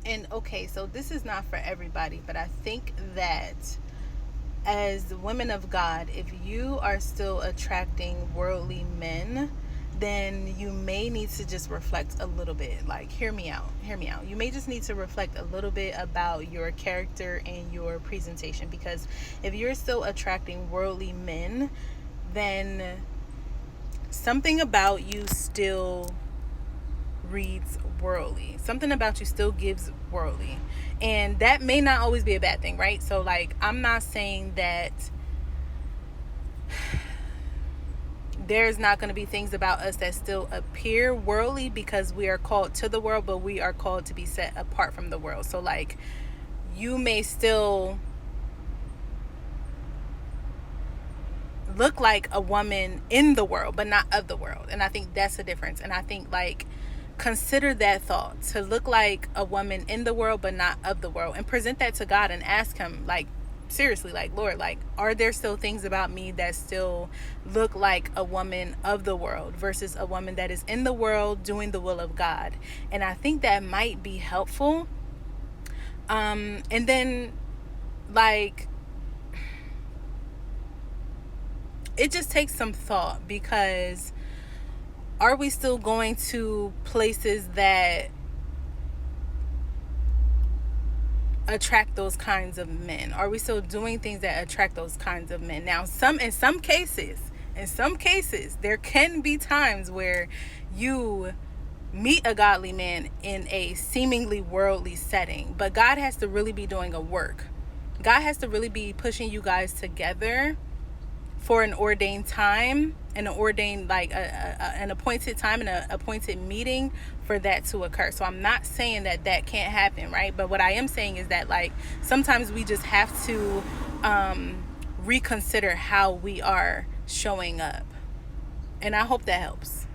And okay, so this is not for everybody, but I think that as women of God, if you are still attracting worldly men, then you may need to just reflect a little bit. Like, hear me out. Hear me out. You may just need to reflect a little bit about your character and your presentation, because if you're still attracting worldly men, then something about you still reads worldly. Something about you still gives worldly. And that may not always be a bad thing, right? So, like, I'm not saying that there's not going to be things about us that still appear worldly, because we are called to the world, but we are called to be set apart from the world. So, like, you may still look like a woman in the world, but not of the world. And I think that's the difference. And I think, like, consider that thought, to look like a woman in the world, but not of the world, and present that to God and ask him, like, seriously, like, Lord, like, are there still things about me that still look like a woman of the world versus a woman that is in the world doing the will of God? And I think that might be helpful. And then, like, it just takes some thought, because are we still going to places that attract those kinds of men? Are we still doing things that attract those kinds of men? Now, in some cases, there can be times where you meet a godly man in a seemingly worldly setting, but God has to really be doing a work. God has to really be pushing you guys together for an ordained time, and an ordained, like, an appointed time and an appointed meeting for that to occur. So I'm not saying that that can't happen, right? But what I am saying is that, like, sometimes we just have to reconsider how we are showing up. And I hope that helps.